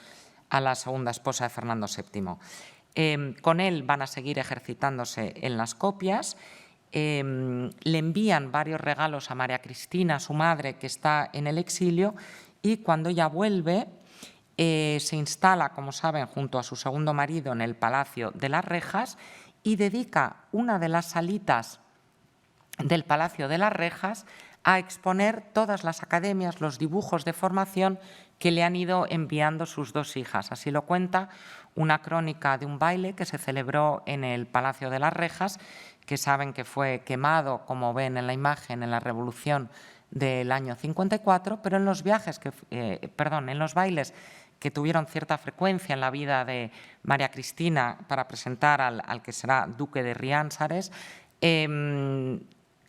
a la segunda esposa de Fernando VII. Con él van a seguir ejercitándose en las copias. Le envían varios regalos a María Cristina, su madre, que está en el exilio, y cuando ella vuelve, se instala, como saben, junto a su segundo marido en el Palacio de las Rejas, y dedica una de las salitas del Palacio de las Rejas a exponer todas las academias, los dibujos de formación que le han ido enviando sus dos hijas. Así lo cuenta una crónica de un baile que se celebró en el Palacio de las Rejas, que saben que fue quemado, como ven en la imagen, en la Revolución del año 54, pero en los en los bailes que tuvieron cierta frecuencia en la vida de María Cristina para presentar al que será duque de Riánsares,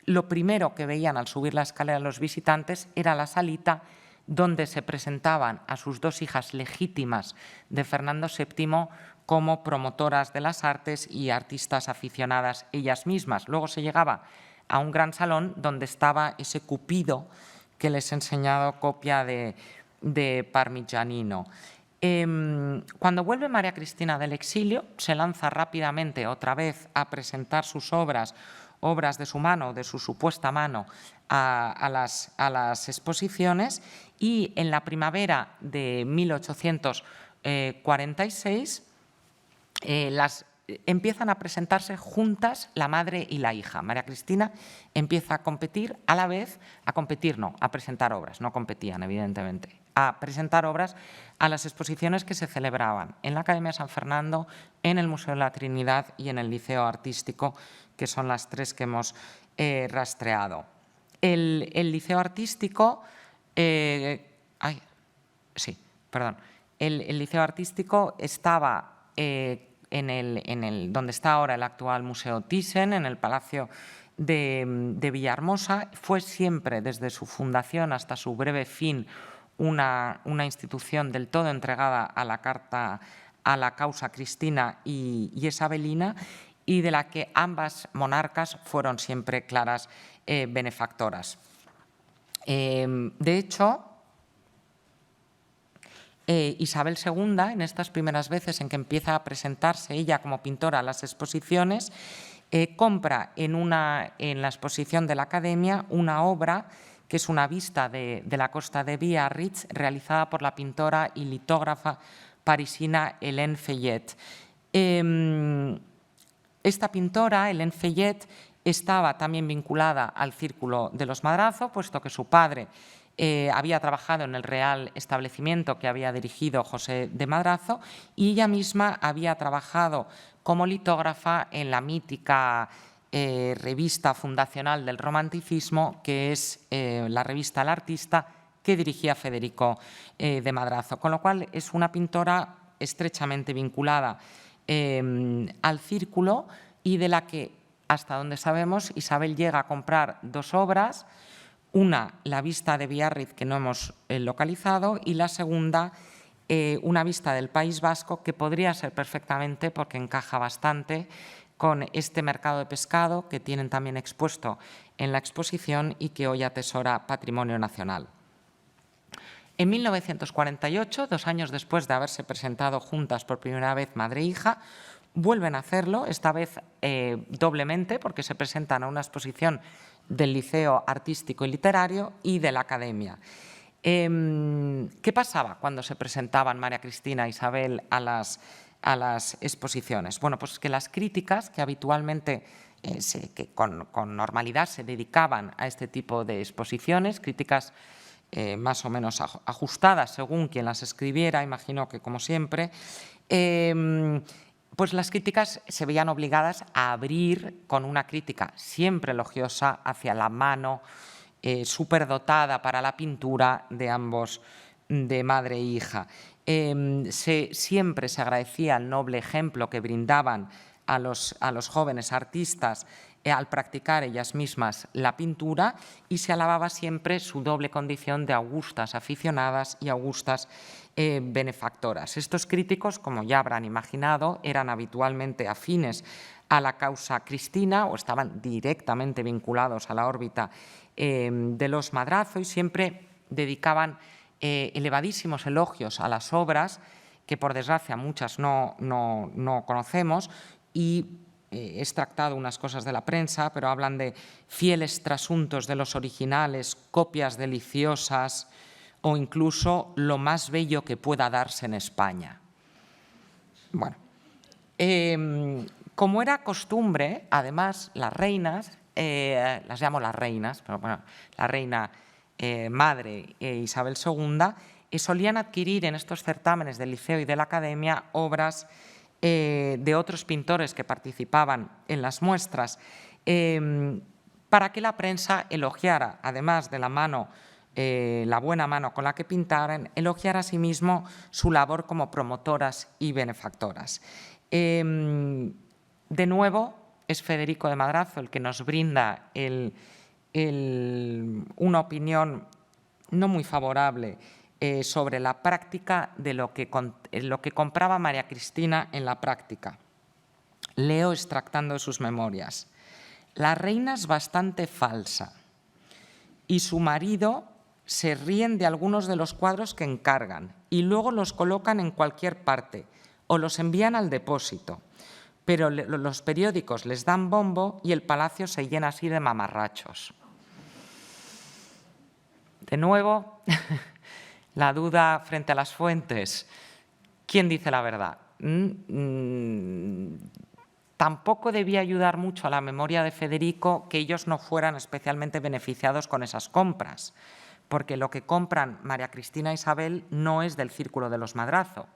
lo primero que veían al subir la escalera los visitantes era la salita donde se presentaban a sus dos hijas legítimas de Fernando VII como promotoras de las artes y artistas aficionadas ellas mismas. Luego se llegaba a un gran salón donde estaba ese Cupido que les he enseñado copia de Parmigianino. Cuando vuelve María Cristina del exilio, se lanza rápidamente otra vez a presentar sus obras de su mano, de su supuesta mano, a las exposiciones, y en la primavera de 1846 empiezan a presentarse juntas la madre y la hija. María Cristina empieza a competir a la vez, a presentar obras, no competían evidentemente, a presentar obras a las exposiciones que se celebraban en la Academia San Fernando, en el Museo de la Trinidad y en el Liceo Artístico, que son las tres que hemos rastreado. El Liceo Artístico, el Liceo Artístico estaba donde está ahora el actual Museo Thyssen, en el Palacio de Villahermosa. Fue siempre, desde su fundación hasta su breve fin, una institución del todo entregada a la causa cristina y isabelina, y de la que ambas monarcas fueron siempre claras benefactoras. De hecho, Isabel II, en estas primeras veces en que empieza a presentarse ella como pintora a las exposiciones, compra en la exposición de la Academia una obra que es una vista de la costa de Biarritz, realizada por la pintora y litógrafa parisina Hélène Fayet. Esta pintora, Hélène Fayet, estaba también vinculada al Círculo de los Madrazo, puesto que su padre había trabajado en el Real Establecimiento que había dirigido José de Madrazo, y ella misma había trabajado como litógrafa en la mítica revista fundacional del romanticismo, que es la revista El Artista, que dirigía Federico de Madrazo, con lo cual es una pintora estrechamente vinculada al círculo, y de la que, hasta donde sabemos, Isabel llega a comprar dos obras: una, la vista de Biarritz, que no hemos localizado, y la segunda, una vista del País Vasco, que podría ser perfectamente, porque encaja bastante con este mercado de pescado que tienen también expuesto en la exposición y que hoy atesora Patrimonio Nacional. En 1948, 2 años después de haberse presentado juntas por primera vez madre e hija, vuelven a hacerlo, esta vez doblemente, porque se presentan a una exposición del Liceo Artístico y Literario y de la Academia. ¿Qué pasaba cuando se presentaban María Cristina e Isabel a las exposiciones? Bueno, pues que las críticas, que habitualmente que con normalidad se dedicaban a este tipo de exposiciones, críticas más o menos ajustadas según quien las escribiera, imagino que como siempre, pues las críticas se veían obligadas a abrir con una crítica siempre elogiosa hacia la mano superdotada para la pintura de ambos, de madre e hija. Siempre se agradecía el noble ejemplo que brindaban a los jóvenes artistas al practicar ellas mismas la pintura, y se alababa siempre su doble condición de augustas aficionadas y augustas benefactoras. Estos críticos, como ya habrán imaginado, eran habitualmente afines a la causa cristina o estaban directamente vinculados a la órbita de los Madrazo, y siempre dedicaban elevadísimos elogios a las obras, que por desgracia muchas no conocemos, y he extractado unas cosas de la prensa, pero hablan de fieles trasuntos de los originales, copias deliciosas o incluso lo más bello que pueda darse en España. Bueno, como era costumbre, además, las reinas, las llamo las reinas, pero bueno, la reina madre Isabel II, solían adquirir en estos certámenes del Liceo y de la Academia obras de otros pintores que participaban en las muestras, para que la prensa elogiara, además de la buena mano con la que pintaran, elogiara asimismo su labor como promotoras y benefactoras. De nuevo, es Federico de Madrazo el que nos brinda una opinión no muy favorable sobre la práctica de lo que compraba María Cristina en la práctica. Leo extractando de sus memorias: la reina es bastante falsa y su marido se ríen de algunos de los cuadros que encargan y luego los colocan en cualquier parte o los envían al depósito. Pero los periódicos les dan bombo y el palacio se llena así de mamarrachos. De nuevo, la duda frente a las fuentes. ¿Quién dice la verdad? Tampoco debía ayudar mucho a la memoria de Federico que ellos no fueran especialmente beneficiados con esas compras, porque lo que compran María Cristina e Isabel no es del círculo de los Madrazo.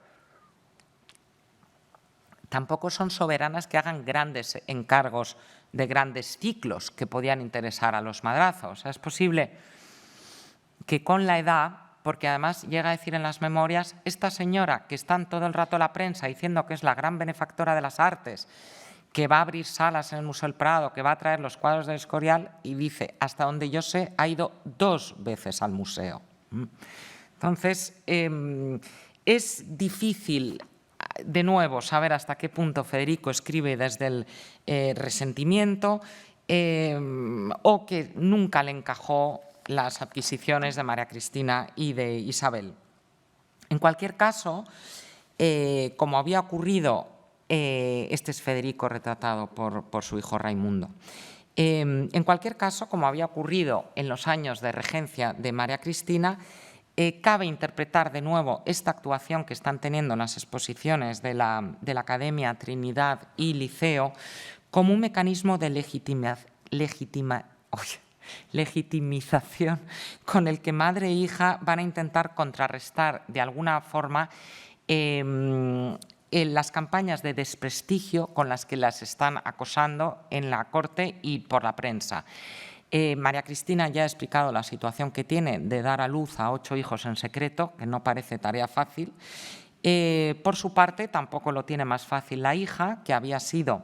Tampoco son soberanas que hagan grandes encargos de grandes ciclos que podían interesar a los Madrazo. O sea, es posible que con la edad, porque además llega a decir en las memorias, esta señora que está todo el rato en la prensa diciendo que es la gran benefactora de las artes, que va a abrir salas en el Museo del Prado, que va a traer los cuadros del Escorial, y dice, hasta donde yo sé, ha ido 2 veces al museo. Entonces, es difícil, de nuevo, saber hasta qué punto Federico escribe desde el resentimiento o que nunca le encajó las adquisiciones de María Cristina y de Isabel. En cualquier caso, como había ocurrido, este es Federico retratado por su hijo Raimundo. En cualquier caso, como había ocurrido en los años de regencia de María Cristina, cabe interpretar de nuevo esta actuación que están teniendo en las exposiciones de la Academia, Trinidad y Liceo como un mecanismo de legitimización con el que madre e hija van a intentar contrarrestar de alguna forma las campañas de desprestigio con las que las están acosando en la corte y por la prensa. María Cristina ya ha explicado la situación que tiene de dar a luz a 8 hijos en secreto, que no parece tarea fácil. Por su parte, tampoco lo tiene más fácil la hija, que había sido,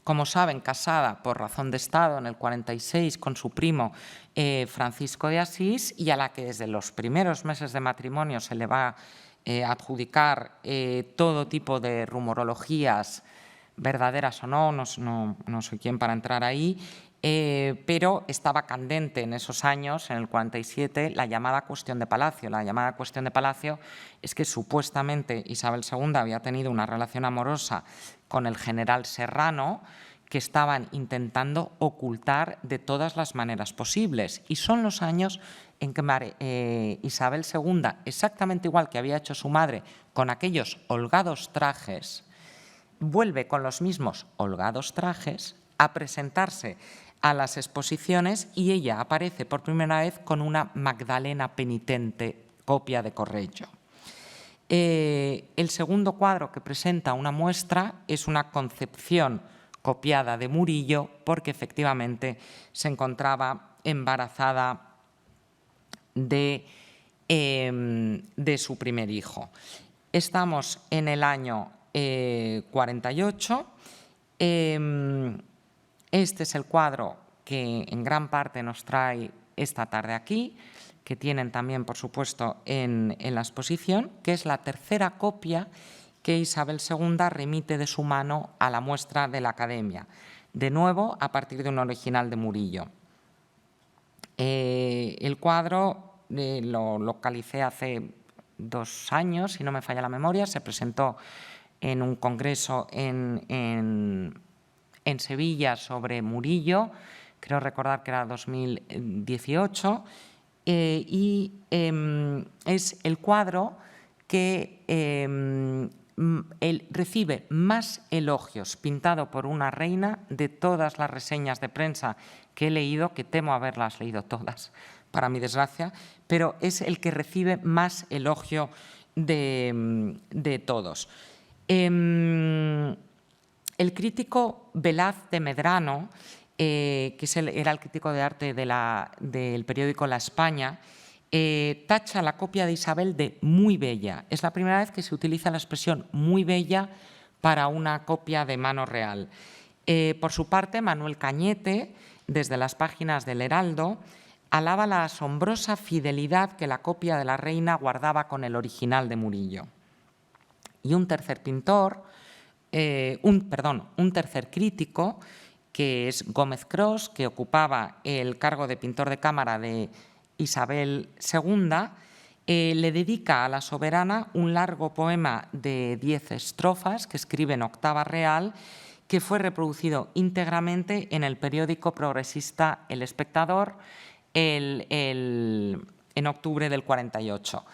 como saben, casada por razón de Estado en el 46 con su primo Francisco de Asís y a la que desde los primeros meses de matrimonio se le va a adjudicar todo tipo de rumorologías, verdaderas o no, no soy quien para entrar ahí, pero estaba candente en esos años, en el 47, la llamada cuestión de Palacio. La llamada cuestión de Palacio es que supuestamente Isabel II había tenido una relación amorosa con el general Serrano, que estaban intentando ocultar de todas las maneras posibles. Y son los años en que Isabel II, exactamente igual que había hecho su madre con aquellos holgados trajes, vuelve con los mismos holgados trajes a presentarse a las exposiciones y ella aparece por primera vez con una Magdalena penitente, copia de Correggio. El segundo cuadro que presenta una muestra es una concepción copiada de Murillo porque efectivamente se encontraba embarazada de su primer hijo. Estamos en el año 48. Este es el cuadro que en gran parte nos trae esta tarde aquí, que tienen también, por supuesto, en la exposición, que es la tercera copia que Isabel II remite de su mano a la muestra de la Academia, de nuevo a partir de un original de Murillo. El cuadro lo localicé hace 2 años, si no me falla la memoria, se presentó en un congreso en Sevilla sobre Murillo, creo recordar que era 2018, y es el cuadro que recibe más elogios pintado por una reina de todas las reseñas de prensa que he leído, que temo haberlas leído todas, para mi desgracia, pero es el que recibe más elogio de todos. El crítico Velaz de Medrano, que era el crítico de arte del periódico La España, tacha la copia de Isabel de muy bella. Es la primera vez que se utiliza la expresión muy bella para una copia de mano real. Por su parte, Manuel Cañete, desde las páginas del Heraldo, alaba la asombrosa fidelidad que la copia de la reina guardaba con el original de Murillo. Y un tercer pintor, un tercer crítico, que es Gómez Cros, que ocupaba el cargo de pintor de cámara de Isabel II, le dedica a la soberana un largo poema de 10 estrofas que escribe en octava real, que fue reproducido íntegramente en el periódico progresista El Espectador en octubre del 48.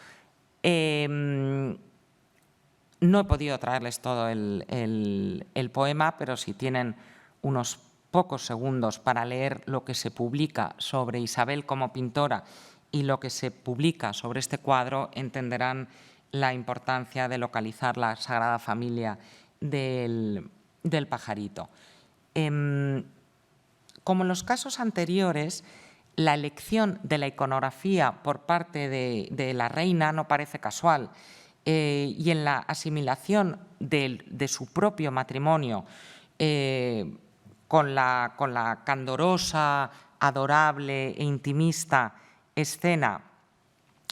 No he podido traerles todo el poema, pero si tienen unos pocos segundos para leer lo que se publica sobre Isabel como pintora y lo que se publica sobre este cuadro, entenderán la importancia de localizar la Sagrada Familia del pajarito. Como en los casos anteriores, la elección de la iconografía por parte de la reina no parece casual, y en la asimilación de su propio matrimonio con la candorosa, adorable e intimista escena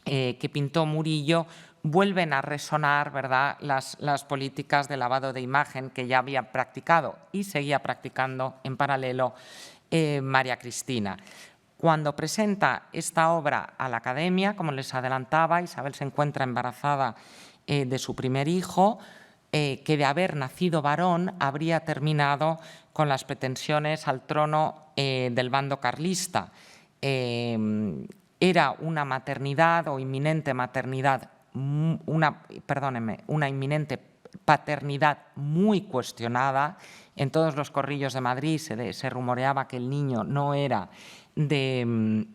que pintó Murillo, vuelven a resonar, ¿verdad?, las políticas de lavado de imagen que ya había practicado y seguía practicando en paralelo María Cristina. Cuando presenta esta obra a la Academia, como les adelantaba, Isabel se encuentra embarazada de su primer hijo, que de haber nacido varón habría terminado con las pretensiones al trono del bando carlista. Era una maternidad o inminente maternidad, una inminente paternidad muy cuestionada. En todos los corrillos de Madrid se rumoreaba que el niño no era de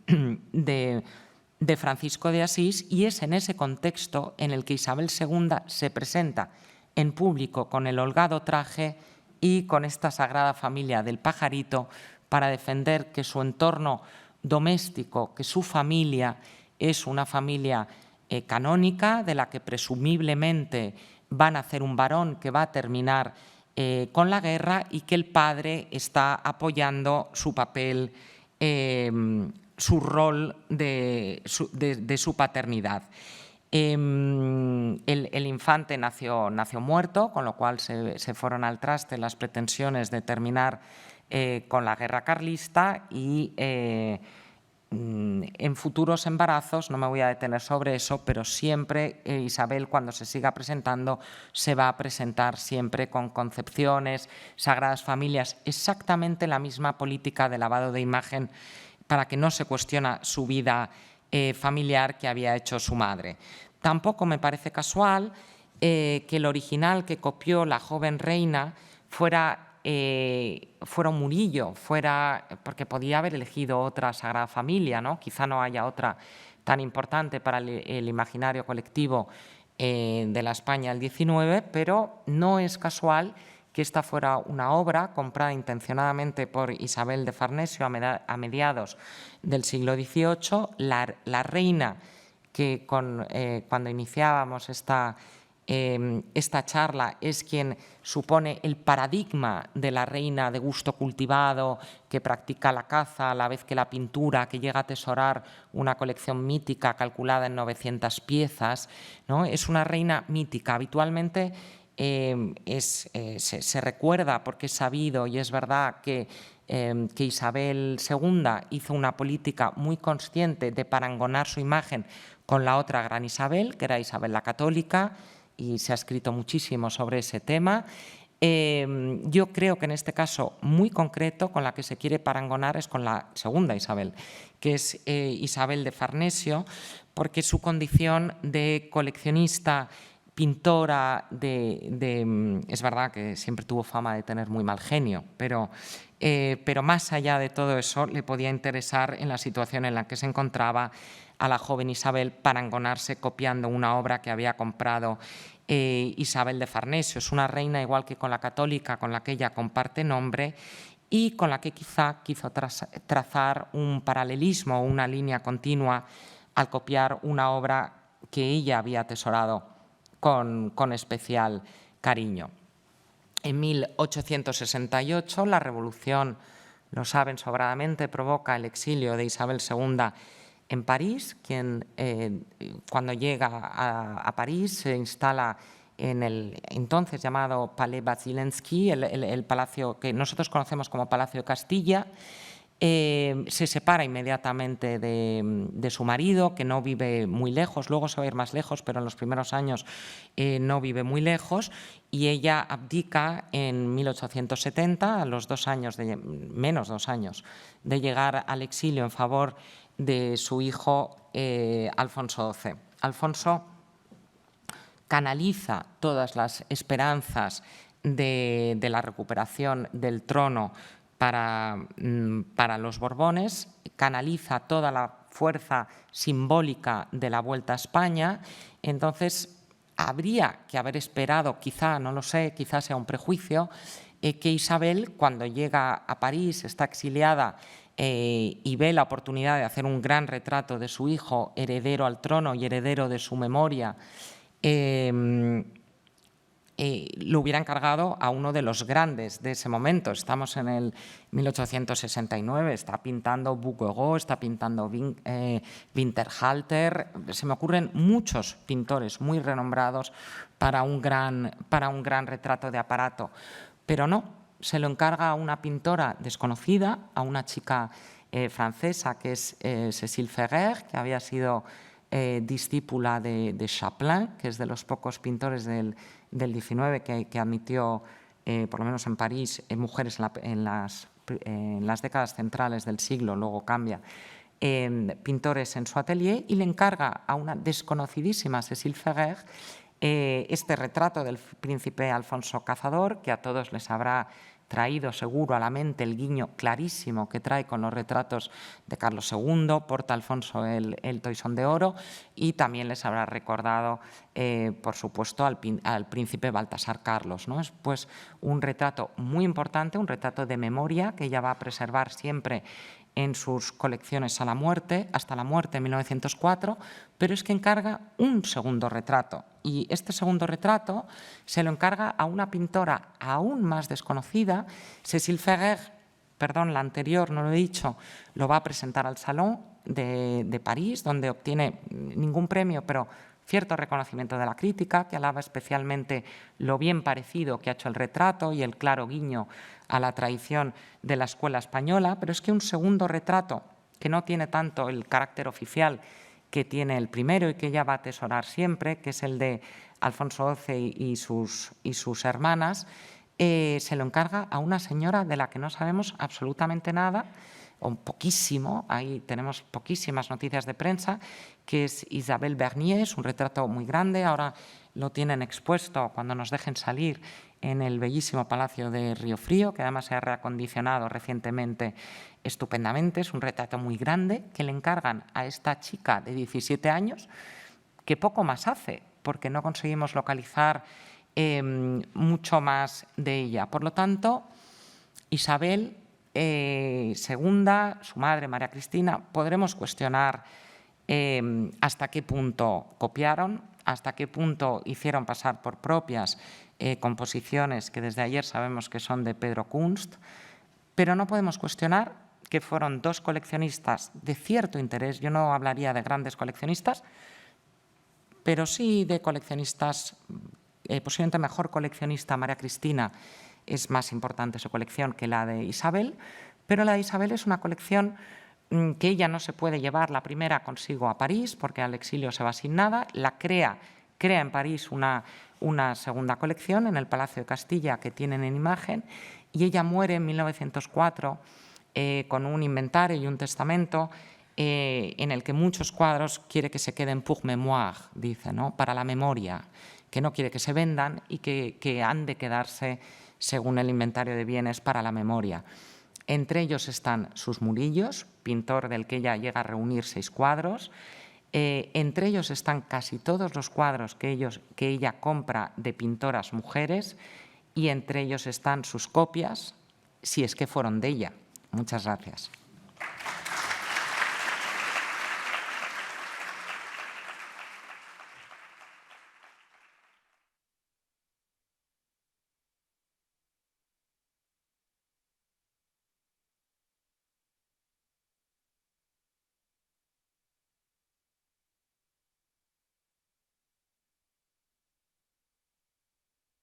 Francisco de Asís, y es en ese contexto en el que Isabel II se presenta en público con el holgado traje y con esta Sagrada Familia del pajarito para defender que su entorno doméstico, que su familia es una familia canónica de la que presumiblemente va a nacer un varón que va a terminar con la guerra, y que el padre está apoyando su papel, su rol de su paternidad. El infante nació muerto, con lo cual se fueron al traste las pretensiones de terminar con la guerra carlista, y en futuros embarazos, no me voy a detener sobre eso, pero siempre Isabel, cuando se siga presentando, se va a presentar siempre con concepciones, sagradas familias, exactamente la misma política de lavado de imagen para que no se cuestiona su vida familiar que había hecho su madre. Tampoco me parece casual que el original que copió la joven reina fuera un Murillo, porque podía haber elegido otra Sagrada Familia, ¿no? Quizá no haya otra tan importante para el imaginario colectivo de la España del XIX, pero no es casual que esta fuera una obra comprada intencionadamente por Isabel de Farnesio a mediados del siglo XVIII. La reina que cuando iniciábamos esta charla es quien supone el paradigma de la reina de gusto cultivado, que practica la caza a la vez que la pintura, que llega a atesorar una colección mítica calculada en 900 piezas, ¿no? Es una reina mítica. Habitualmente se recuerda, porque es sabido y es verdad, que Isabel II hizo una política muy consciente de parangonar su imagen con la otra gran Isabel, que era Isabel la Católica, y se ha escrito muchísimo sobre ese tema. Yo creo que en este caso muy concreto con la que se quiere parangonar es con la segunda Isabel, que es Isabel de Farnesio, porque su condición de coleccionista, pintora, es verdad que siempre tuvo fama de tener muy mal genio, pero más allá de todo eso le podía interesar, en la situación en la que se encontraba, a la joven Isabel parangonarse copiando una obra que había comprado Isabel de Farnesio. Es una reina, igual que con la católica, con la que ella comparte nombre y con la que quizá quiso trazar un paralelismo o una línea continua al copiar una obra que ella había atesorado con especial cariño. En 1868 la revolución, lo saben sobradamente, provoca el exilio de Isabel II en París, quien cuando llega a París se instala en el entonces llamado Palais Bazilensky, el palacio que nosotros conocemos como Palacio de Castilla, Se separa inmediatamente de su marido, que no vive muy lejos, luego se va a ir más lejos, pero en los primeros años no vive muy lejos, y ella abdica en 1870, a los menos 2 años de llegar al exilio en favor de su hijo Alfonso XII. Alfonso canaliza todas las esperanzas de la recuperación del trono para los Borbones, canaliza toda la fuerza simbólica de la Vuelta a España. Entonces, habría que haber esperado, quizá, no lo sé, quizá sea un prejuicio, que Isabel, cuando llega a París, está exiliada y ve la oportunidad de hacer un gran retrato de su hijo, heredero al trono y heredero de su memoria, lo hubiera encargado a uno de los grandes de ese momento. Estamos en el 1869, está pintando Bouguereau, está pintando Winterhalter. Se me ocurren muchos pintores muy renombrados para un gran retrato de aparato, pero no, se lo encarga a una pintora desconocida, a una chica francesa que es Cécile Ferrer, que había sido discípula de Chapelain, que es de los pocos pintores del XIX que admitió, por lo menos en París, mujeres en las décadas centrales del siglo, luego cambia, pintores en su atelier, y le encarga a una desconocidísima Cécile Ferrer este retrato del príncipe Alfonso Cazador, que a todos les habrá traído seguro a la mente el guiño clarísimo que trae con los retratos de Carlos II, porta Alfonso el toisón de oro, y también les habrá recordado, por supuesto, al príncipe Baltasar Carlos, ¿no? Es pues un retrato muy importante, un retrato de memoria que ella va a preservar siempre en sus colecciones hasta la muerte en 1904, pero es que encarga un segundo retrato. Y este segundo retrato se lo encarga a una pintora aún más desconocida. Cécile Ferrer, perdón, la anterior, no lo he dicho, lo va a presentar al Salón de París, donde obtiene ningún premio, pero cierto reconocimiento de la crítica, que alaba especialmente lo bien parecido que ha hecho el retrato y el claro guiño a la tradición de la escuela española, pero es que un segundo retrato, que no tiene tanto el carácter oficial que tiene el primero y que ella va a atesorar siempre, que es el de Alfonso XII y sus hermanas, se lo encarga a una señora de la que no sabemos absolutamente nada, o poquísimo, ahí tenemos poquísimas noticias de prensa, que es Isabelle Bernier. Es un retrato muy grande, ahora lo tienen expuesto cuando nos dejen salir en el bellísimo Palacio de Río Frío, que además se ha reacondicionado recientemente estupendamente. Es un retrato muy grande que le encargan a esta chica de 17 años, que poco más hace, porque no conseguimos localizar mucho más de ella. Por lo tanto, Isabel segunda, su madre María Cristina, podremos cuestionar hasta qué punto copiaron, hasta qué punto hicieron pasar por propias composiciones que desde ayer sabemos que son de Pedro Kunst, pero no podemos cuestionar que fueron dos coleccionistas de cierto interés. Yo no hablaría de grandes coleccionistas, pero sí de coleccionistas, posiblemente mejor coleccionista María Cristina, es más importante su colección que la de Isabel, pero la de Isabel es una colección que ella no se puede llevar la primera consigo a París, porque al exilio se va sin nada, la crea en París una segunda colección en el Palacio de Castilla que tienen en imagen, y ella muere en 1904 con un inventario y un testamento en el que muchos cuadros quiere que se queden pour mémoire, dice, ¿no? Para la memoria, que no quiere que se vendan y que han de quedarse, según el inventario de bienes, para la memoria. Entre ellos están sus Murillos, pintor del que ella llega a reunir 6 cuadros. Entre ellos están casi todos los cuadros que ella compra de pintoras mujeres, y entre ellos están sus copias, si es que fueron de ella. Muchas gracias.